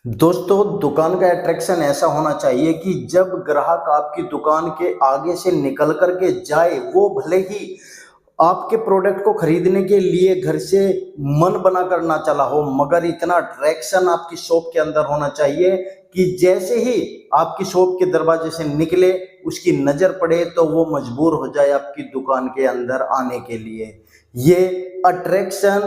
दोस्तों, दुकान का अट्रैक्शन ऐसा होना चाहिए कि जब ग्राहक आपकी दुकान के आगे से निकल कर के जाए, वो भले ही आपके प्रोडक्ट को खरीदने के लिए घर से मन बना कर ना चला हो, मगर इतना अट्रैक्शन आपकी शॉप के अंदर होना चाहिए कि जैसे ही आपकी शॉप के दरवाजे से निकले, उसकी नज़र पड़े तो वो मजबूर हो जाए आपकी दुकान के अंदर आने के लिए। ये अट्रैक्शन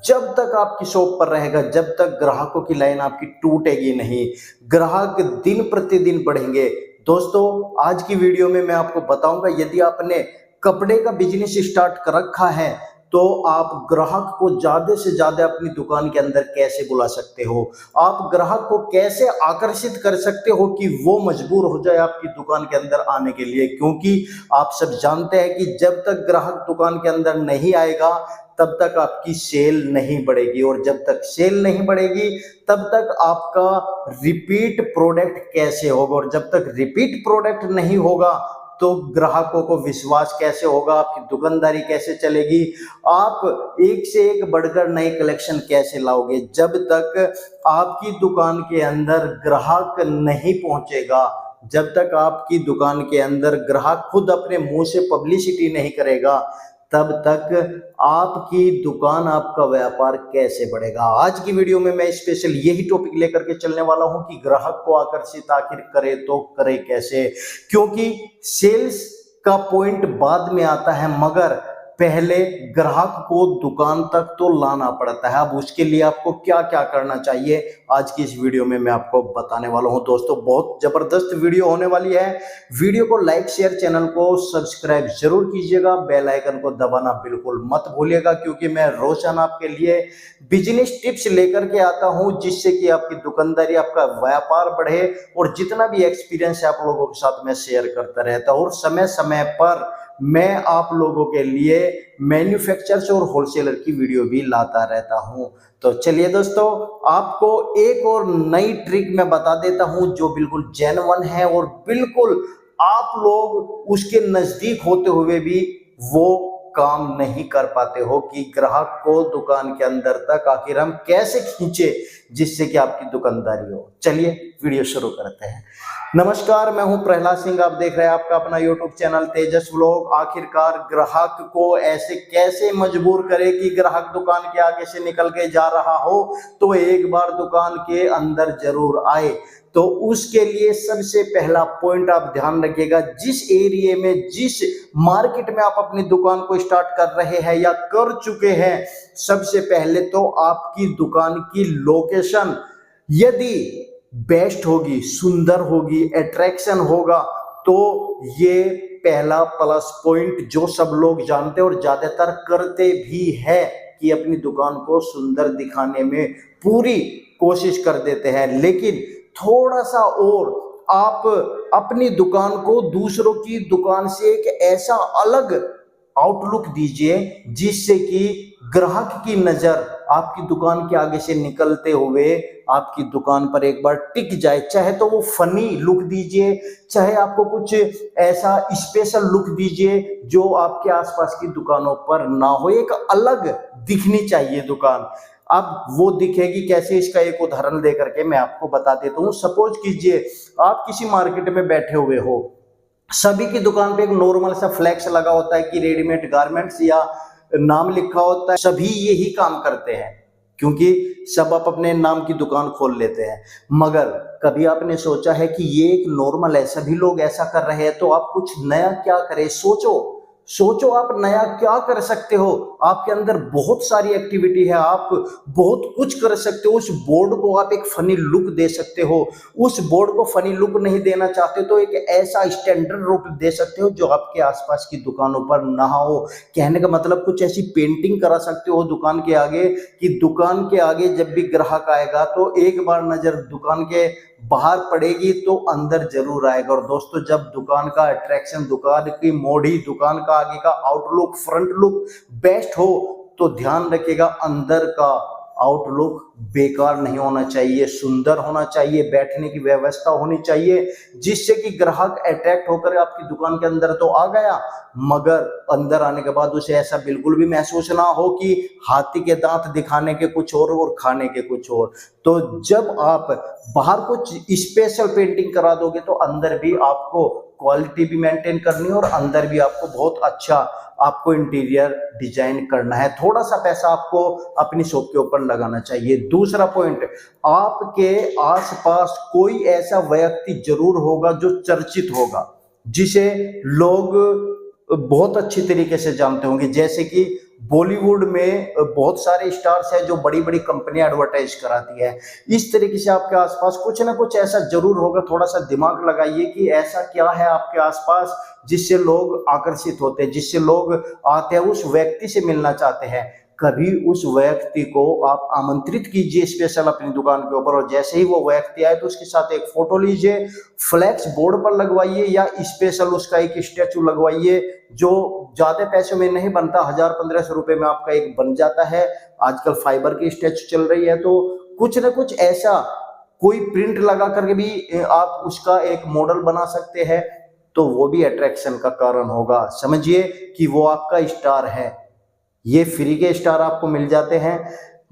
जब तक आपकी शॉप पर रहेगा, जब तक ग्राहकों की लाइन आपकी टूटेगी नहीं, ग्राहक दिन प्रतिदिन बढ़ेंगे। दोस्तों, आज की वीडियो में मैं आपको बताऊंगा, यदि आपने कपड़े का बिजनेस स्टार्ट कर रखा है तो आप ग्राहक को ज्यादा से ज्यादा अपनी दुकान के अंदर कैसे बुला सकते हो, आप ग्राहक को कैसे आकर्षित कर सकते हो कि वो मजबूर हो जाए आपकी दुकान के अंदर आने के लिए। क्योंकि आप सब जानते हैं कि जब तक ग्राहक दुकान के अंदर नहीं आएगा तब तक आपकी सेल नहीं बढ़ेगी, और जब तक सेल नहीं बढ़ेगी तब तक आपका रिपीट प्रोडक्ट कैसे होगा, और जब तक रिपीट प्रोडक्ट नहीं होगा तो ग्राहकों को विश्वास कैसे होगा, आपकी दुकानदारी कैसे चलेगी, आप एक से एक बढ़कर नए कलेक्शन कैसे लाओगे। जब तक आपकी दुकान के अंदर ग्राहक नहीं पहुंचेगा, जब तक आपकी दुकान के अंदर ग्राहक खुद अपने मुंह से पब्लिसिटी नहीं करेगा, तब तक आपकी दुकान, आपका व्यापार कैसे बढ़ेगा। आज की वीडियो में मैं स्पेशल यही टॉपिक लेकर के चलने वाला हूं कि ग्राहक को आकर्षित आखिर करे तो करे कैसे। क्योंकि सेल्स का पॉइंट बाद में आता है, मगर पहले ग्राहक को दुकान तक तो लाना पड़ता है। अब उसके लिए आपको क्या क्या करना चाहिए, आज की इस वीडियो में मैं आपको बताने वाला हूं। दोस्तों, बहुत जबरदस्त वीडियो होने वाली है। वीडियो को लाइक शेयर, चैनल को सब्सक्राइब जरूर कीजिएगा, बेल आइकन को दबाना बिल्कुल मत भूलिएगा, क्योंकि मैं रोजाना आपके लिए बिजनेस टिप्स लेकर के आता हूं, जिससे कि आपकी दुकानदारी, आपका व्यापार बढ़े, और जितना भी एक्सपीरियंस है आप लोगों के साथ मैं शेयर करता रहता हूं। और समय समय पर मैं आप लोगों के लिए मैन्युफैक्चरर्स और होलसेलर की वीडियो भी लाता रहता हूं। तो चलिए दोस्तों, आपको एक और नई ट्रिक मैं बता देता हूं जो बिल्कुल जेन्युइन है, और बिल्कुल आप लोग उसके नजदीक होते हुए भी वो काम नहीं कर पाते हो कि ग्राहक को दुकान के अंदर तक आखिर हम कैसे खींचे जिससे कि आपकी दुकानदारी हो। चलिए वीडियो शुरू करते हैं। नमस्कार, मैं हूं प्रहलाद सिंह, आप देख रहे हैं आपका अपना यूट्यूब चैनल तेजस व्लॉग। आखिरकार ग्राहक को ऐसे कैसे मजबूर करे कि ग्राहक दुकान के आगे से निकल के जा रहा हो तो एक बार दुकान के अंदर जरूर आए। तो उसके लिए सबसे पहला पॉइंट आप ध्यान रखिएगा, जिस एरिया में, जिस मार्केट में आप अपनी दुकान को स्टार्ट कर रहे हैं या कर चुके हैं, सबसे पहले तो आपकी दुकान की लोकेशन यदि बेस्ट होगी, सुंदर होगी, अट्रैक्शन होगा, तो ये पहला प्लस पॉइंट जो सब लोग जानते हैं और ज्यादातर करते भी है कि अपनी दुकान को सुंदर दिखाने में पूरी कोशिश कर देते हैं। लेकिन थोड़ा सा और आप अपनी दुकान को दूसरों की दुकान से एक ऐसा अलग आउटलुक दीजिए जिससे कि ग्राहक की नजर आपकी दुकान के आगे से निकलते हुए आपकी दुकान पर एक बार टिक जाए। चाहे तो वो फनी लुक दीजिए, चाहे आपको कुछ ऐसा स्पेशल लुक दीजिए जो आपके आसपास की दुकानों पर ना हो, एक अलग दिखनी चाहिए दुकान। अब वो दिखेगी कैसे, इसका एक उदाहरण देकर के मैं आपको बता देता हूँ। सपोज कीजिए आप किसी मार्केट में बैठे हुए हो, सभी की दुकान पे एक नॉर्मल सा फ्लैक्स लगा होता है कि रेडीमेड गारमेंट्स, या नाम लिखा होता है। सभी यही काम करते हैं क्योंकि सब आप अपने नाम की दुकान खोल लेते हैं। मगर कभी आपने सोचा है कि ये एक नॉर्मल है, सभी लोग ऐसा कर रहे हैं, तो आप कुछ नया क्या करें। सोचो सोचो, आप नया क्या कर सकते हो। आपके अंदर बहुत सारी एक्टिविटी है, आप बहुत कुछ कर सकते हो। उस बोर्ड को आप एक फनी लुक दे सकते हो। उस बोर्ड को फनी लुक नहीं देना चाहते तो एक ऐसा स्टैंडर्ड लुक दे सकते हो जो आपके आसपास की दुकानों पर ना हो। कहने का मतलब, कुछ ऐसी पेंटिंग करा सकते हो दुकान के आगे कि दुकान के आगे जब भी ग्राहक आएगा तो एक बार नजर दुकान के बाहर पड़ेगी तो अंदर जरूर आएगा। और दोस्तों, जब दुकान का अट्रैक्शन, दुकान की मोड़ी, दुकान का आगे का आउटलुक, फ्रंट लुक बेस्ट हो तो ध्यान रखिएगा अंदर का आउटलुक बेकार नहीं होना चाहिए, सुंदर होना चाहिए, बैठने की व्यवस्था होनी चाहिए, जिससे कि ग्राहक अट्रैक्ट होकर आपकी दुकान के अंदर तो आ गया, मगर अंदर आने के बाद उसे ऐसा बिल्कुल भी महसूस ना हो कि हाथी के दांत दिखाने के कुछ और खाने के कुछ और। तो जब आप बाहर कुछ स्पेशल पेंटिंग करा दोगे तो अंदर भी आपको क्वालिटी भी मेंटेन करनी है और अंदर भी आपको बहुत अच्छा आपको इंटीरियर डिजाइन करना है। थोड़ा सा पैसा आपको अपनी शॉप के ऊपर लगाना चाहिए। दूसरा पॉइंट, आपके आसपास कोई ऐसा व्यक्ति जरूर होगा जो चर्चित होगा, जिसे लोग बहुत अच्छी तरीके से जानते होंगे। जैसे कि बॉलीवुड में बहुत सारे स्टार्स हैं जो बड़ी बड़ी कंपनियां एडवर्टाइज कराती है। इस तरीके से आपके आसपास कुछ ना कुछ ऐसा जरूर होगा। थोड़ा सा दिमाग लगाइए कि ऐसा क्या है आपके आसपास जिससे लोग आकर्षित होते हैं, जिससे लोग आते हैं, उस व्यक्ति से मिलना चाहते हैं। कभी उस व्यक्ति को आप आमंत्रित कीजिए स्पेशल अपनी दुकान के ऊपर, और जैसे ही वो व्यक्ति आए तो उसके साथ एक फोटो लीजिए, फ्लैक्स बोर्ड पर लगवाइए या स्पेशल उसका एक स्टैचू लगवाइए जो ज्यादा पैसों में नहीं बनता, 1000-1500 रुपए में आपका एक बन जाता है। आजकल फाइबर की स्टैचू चल रही है, तो कुछ ना कुछ ऐसा कोई प्रिंट लगा करके भी आप उसका एक मॉडल बना सकते हैं, तो वो भी अट्रैक्शन का कारण होगा। समझिए कि वो आपका स्टार है। ये फ्री के स्टार आपको मिल जाते हैं।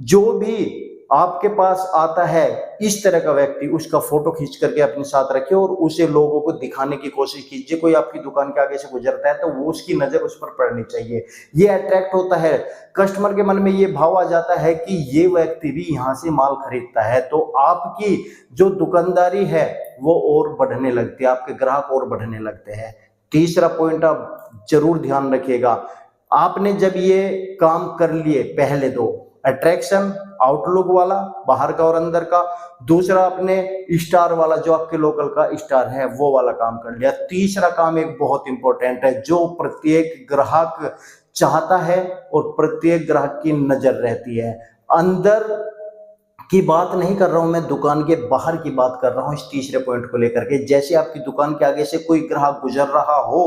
जो भी आपके पास आता है इस तरह का व्यक्ति, उसका फोटो खींच करके अपने साथ रखिए और उसे लोगों को दिखाने की कोशिश कीजिए। कोई आपकी दुकान के आगे से गुजरता है तो वो उसकी नजर उस पर पड़नी चाहिए। ये अट्रैक्ट होता है, कस्टमर के मन में ये भाव आ जाता है कि ये व्यक्ति भी यहाँ से माल खरीदता है, तो आपकी जो दुकानदारी है वो और बढ़ने लगती है, आपके ग्राहक और बढ़ने लगते हैं। तीसरा पॉइंट आप जरूर ध्यान रखिएगा, आपने जब ये काम कर लिए, पहले दो अट्रैक्शन आउटलुक वाला बाहर का और अंदर का, दूसरा आपने स्टार वाला जो आपके लोकल का स्टार है वो वाला काम कर लिया, तीसरा काम एक बहुत इंपॉर्टेंट है जो प्रत्येक ग्राहक चाहता है और प्रत्येक ग्राहक की नजर रहती है। अंदर की बात नहीं कर रहा हूं मैं, दुकान के बाहर की बात कर रहा हूं इस तीसरे पॉइंट को लेकर के। जैसे आपकी दुकान के आगे से कोई ग्राहक गुजर रहा हो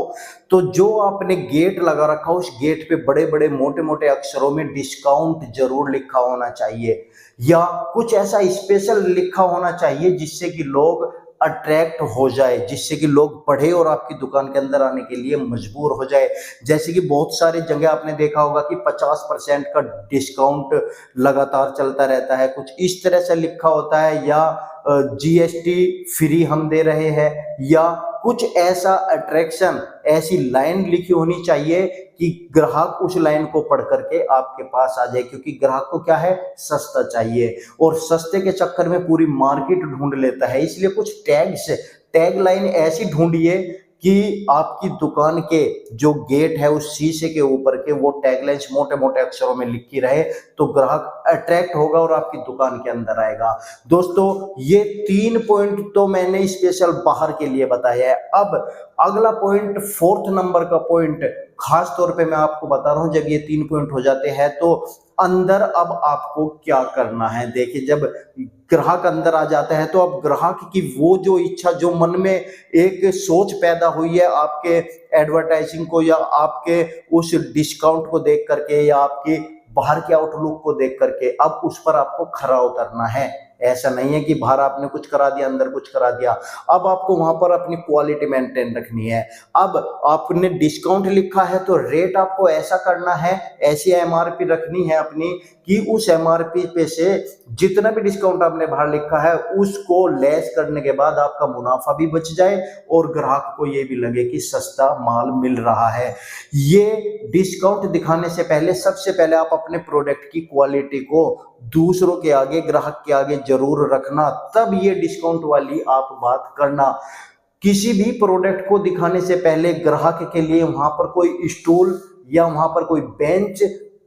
तो जो आपने गेट लगा रखा हो उस गेट पे बड़े बड़े मोटे मोटे अक्षरों में डिस्काउंट जरूर लिखा होना चाहिए, या कुछ ऐसा स्पेशल लिखा होना चाहिए जिससे कि लोग अट्रैक्ट हो जाए, जिससे कि लोग पढ़े और आपकी दुकान के अंदर आने के लिए मजबूर हो जाए। जैसे कि बहुत सारी जगह आपने देखा होगा कि 50% का डिस्काउंट लगातार चलता रहता है, कुछ इस तरह से लिखा होता है, या जीएसटी फ्री हम दे रहे हैं, या कुछ ऐसा अट्रैक्शन, ऐसी लाइन लिखी होनी चाहिए कि ग्राहक उस लाइन को पढ़ करके आपके पास आ जाए। क्योंकि ग्राहक को क्या है, सस्ता चाहिए, और सस्ते के चक्कर में पूरी मार्केट ढूंढ लेता है। इसलिए कुछ टैग लाइन ऐसी ढूंढिए कि आपकी दुकान के जो गेट है उस शीशे के ऊपर के वो टैगलाइंस मोटे मोटे अक्षरों में लिखी रहे, तो ग्राहक अट्रैक्ट होगा और आपकी दुकान के अंदर आएगा। दोस्तों, ये 3 पॉइंट तो मैंने स्पेशल बाहर के लिए बताया है। अब अगला पॉइंट, 4th नंबर का पॉइंट, खास तौर पे मैं आपको बता रहा हूं, जब ये 3 पॉइंट हो जाते हैं तो अंदर अब आपको क्या करना है। देखिए, जब ग्राहक अंदर आ जाता है तो अब ग्राहक की वो जो इच्छा, जो मन में एक सोच पैदा हुई है आपके एडवर्टाइजिंग को या आपके उस डिस्काउंट को देख करके या आपकी बाहर के आउटलुक को देख करके, अब उस पर आपको खरा उतरना है। ऐसा नहीं है कि बाहर आपने कुछ करा दिया अंदर कुछ करा दिया। अब आपको वहां पर अपनी क्वालिटी मेंटेन रखनी है। अब आपने डिस्काउंट लिखा है तो रेट आपको ऐसा करना है, ऐसी एमआरपी रखनी है अपनी कि उस एमआरपी पे से जितना भी डिस्काउंट आपने बाहर लिखा है उसको लेस करने के बाद आपका मुनाफा भी बच जाए और ग्राहक को ये भी लगे कि सस्ता माल मिल रहा है। ये डिस्काउंट दिखाने से पहले सबसे पहले आप अपने प्रोडक्ट की क्वालिटी को दूसरों के आगे, ग्राहक के आगे जरूर रखना, तब ये डिस्काउंट वाली आप बात करना। किसी भी प्रोडक्ट को दिखाने से पहले ग्राहक के लिए वहां पर कोई स्टूल या वहां पर कोई बेंच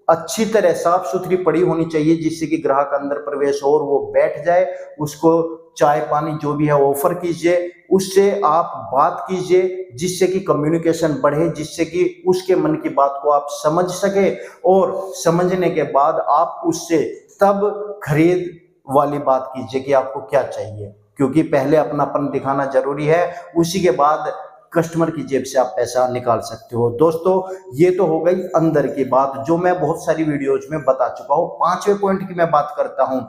अच्छी तरह साफ सुथरी पड़ी होनी चाहिए, जिससे कि ग्राहक अंदर प्रवेश हो और वो बैठ जाए, उसको चाय पानी जो भी है ऑफर कीजिए, उससे आप बात कीजिए, जिससे कि कम्युनिकेशन बढ़े, जिससे कि उसके मन की बात को आप समझ सके, और समझने के बाद आप उससे तब खरीद वाली बात कीजिए कि आपको क्या चाहिए। क्योंकि पहले अपनापन दिखाना जरूरी है, उसी के बाद कस्टमर की जेब से आप पैसा निकाल सकते हो। दोस्तों ये तो हो गई अंदर की बात, जो मैं बहुत सारी वीडियोज में बता चुका हूँ। पांचवें पॉइंट की मैं बात करता हूँ।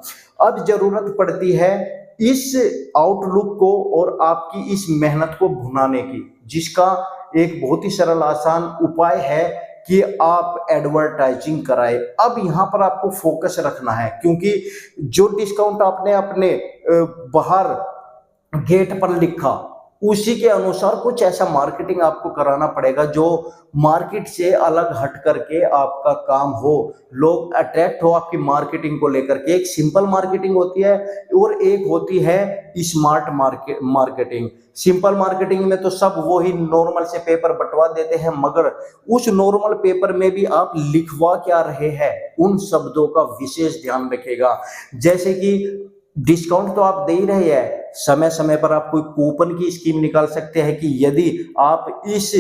अब जरूरत पड़ती है इस आउटलुक को और आपकी इस मेहनत को भुनाने की, जिसका एक बहुत ही सरल आसान उपाय है कि आप एडवर्टाइजिंग कराएं। अब यहाँ पर आपको फोकस रखना है, क्योंकि जो डिस्काउंट आपने अपने बाहर गेट पर लिखा उसी के अनुसार कुछ ऐसा मार्केटिंग आपको कराना पड़ेगा जो मार्केट से अलग हट करके आपका काम हो, लोग अट्रैक्ट हो आपकी मार्केटिंग को लेकर के। एक सिंपल मार्केटिंग होती है और एक होती है स्मार्ट मार्केटिंग। सिंपल मार्केटिंग में तो सब वही नॉर्मल से पेपर बंटवा देते हैं, मगर उस नॉर्मल पेपर में भी आप लिखवा क्या रहे हैं उन शब्दों का विशेष ध्यान रखिएगा। जैसे कि डिस्काउंट तो आप दे ही रहे हैं, समय समय पर आप कोई कूपन की स्कीम निकाल सकते हैं कि यदि आप इस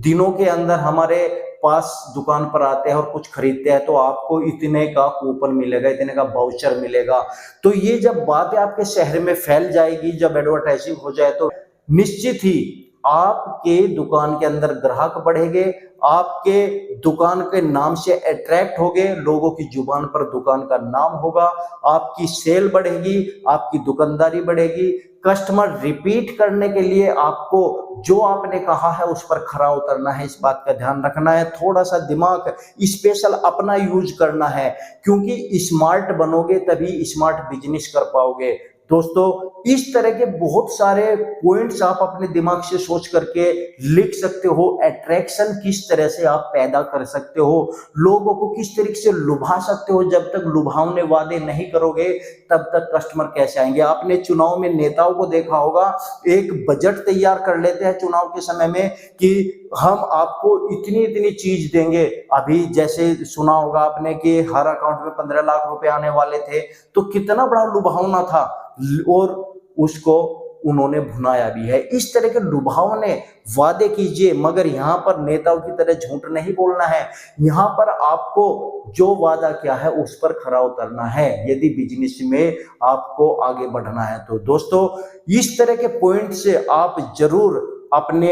दिनों के अंदर हमारे पास दुकान पर आते हैं और कुछ खरीदते हैं तो आपको इतने का कूपन मिलेगा, इतने का वाउचर मिलेगा। तो ये जब बातें आपके शहर में फैल जाएगी, जब एडवर्टाइजिंग हो जाए, तो निश्चित ही आपके दुकान के अंदर ग्राहक बढ़ेंगे, आपके दुकान के नाम से अट्रैक्ट होंगे, लोगों की जुबान पर दुकान का नाम होगा, आपकी सेल बढ़ेगी, आपकी दुकानदारी बढ़ेगी। कस्टमर रिपीट करने के लिए आपको जो आपने कहा है उस पर खरा उतरना है, इस बात का ध्यान रखना है। थोड़ा सा दिमाग स्पेशल अपना यूज करना है, क्योंकि स्मार्ट बनोगे तभी स्मार्ट बिजनेस कर पाओगे। दोस्तों इस तरह के बहुत सारे पॉइंट्स आप अपने दिमाग से सोच करके लिख सकते हो। अट्रैक्शन किस तरह से आप पैदा कर सकते हो, लोगों को किस तरीके से लुभा सकते हो। जब तक लुभावने वादे नहीं करोगे तब तक कस्टमर कैसे आएंगे। आपने चुनाव में नेताओं को देखा होगा, एक बजट तैयार कर लेते हैं चुनाव के समय में कि हम आपको इतनी इतनी चीज देंगे। अभी जैसे सुना होगा आपने कि हर अकाउंट में 15 लाख रुपए आने वाले थे, तो कितना बड़ा लुभावना था और उसको उन्होंने भुनाया भी है। इस तरह के लुभावने वादे कीजिए, मगर यहाँ पर नेताओं की तरह झूठ नहीं बोलना है। यहाँ पर आपको जो वादा किया है उस पर खरा उतरना है, यदि बिजनेस में आपको आगे बढ़ना है। तो दोस्तों इस तरह के पॉइंट से आप जरूर अपने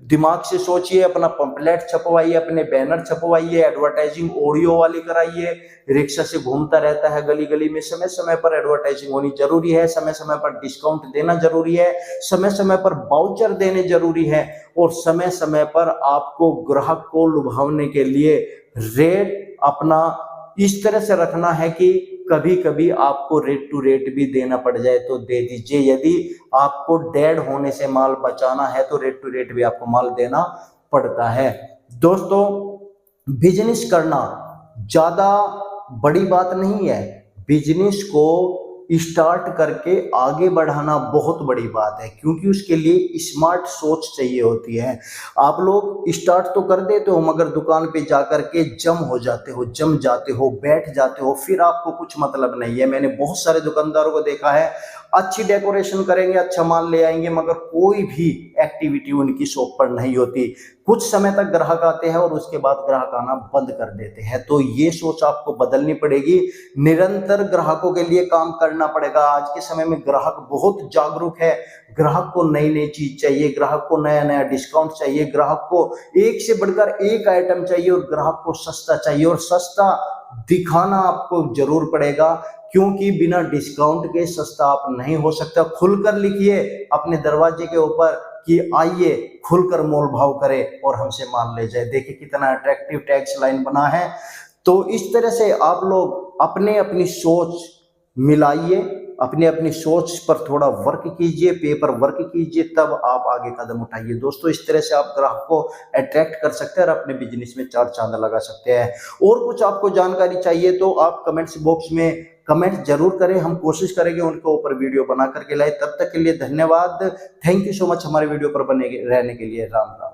दिमाग से सोचिए, अपना पंपलेट छपवाइए, अपने बैनर छपवाइए, एडवर्टाइजिंग ऑडियो वाली कराइए। रिक्शा से घूमता रहता है गली गली में, समय समय पर एडवर्टाइजिंग होनी जरूरी है, समय समय पर डिस्काउंट देना जरूरी है, समय समय पर वाउचर देने जरूरी है, और समय समय पर आपको ग्राहक को लुभावने के लिए रेट अपना इस तरह से रखना है कि कभी कभी आपको रेट टू रेट भी देना पड़ जाए तो दे दीजिए। यदि आपको डेड होने से माल बचाना है तो रेट टू रेट भी आपको माल देना पड़ता है। दोस्तों बिजनेस करना ज्यादा बड़ी बात नहीं है, बिजनेस को स्टार्ट करके आगे बढ़ाना बहुत बड़ी बात है, क्योंकि उसके लिए स्मार्ट सोच चाहिए होती है। आप लोग स्टार्ट तो कर देते हो, मगर दुकान पे जाकर के जम जाते हो, बैठ जाते हो, फिर आपको कुछ मतलब नहीं है। मैंने बहुत सारे दुकानदारों को देखा है, अच्छी डेकोरेशन करेंगे, अच्छा माल ले आएंगे, मगर कोई भी एक्टिविटी उनकी शॉप पर नहीं होती। कुछ समय तक ग्राहक आते हैं और उसके बाद ग्राहक आना बंद कर देते हैं। तो ये सोच आपको बदलनी पड़ेगी, निरंतर ग्राहकों के लिए काम करना पड़ेगा। आज के समय में ग्राहक बहुत जागरूक है, ग्राहक को नई नई चीज चाहिए, ग्राहक को नया नया डिस्काउंट चाहिए, ग्राहक को एक से बढ़कर एक आइटम चाहिए, और ग्राहक को सस्ता चाहिए, और सस्ता दिखाना आपको जरूर पड़ेगा, क्योंकि बिना डिस्काउंट के सस्ता आप नहीं हो सकता। खुलकर लिखिए अपने दरवाजे के ऊपर कि आइए खुलकर मोल भाव करें और हमसे माल ले जाए। देखिए कितना अट्रैक्टिव टैक्स लाइन बना है। तो इस तरह से आप लोग अपनी सोच मिलाइए, अपनी सोच पर थोड़ा वर्क कीजिए, पेपर वर्क कीजिए, तब आप आगे कदम उठाइए। दोस्तों इस तरह से आप ग्राहक को अट्रैक्ट कर सकते हैं और अपने बिजनेस में चार चांद लगा सकते हैं। और कुछ आपको जानकारी चाहिए तो आप कमेंट्स बॉक्स में कमेंट जरूर करें, हम कोशिश करेंगे उनके ऊपर वीडियो बना करके लाए। तब तक के लिए धन्यवाद, थैंक यू सो मच हमारे वीडियो पर बने रहने के लिए। राम राम।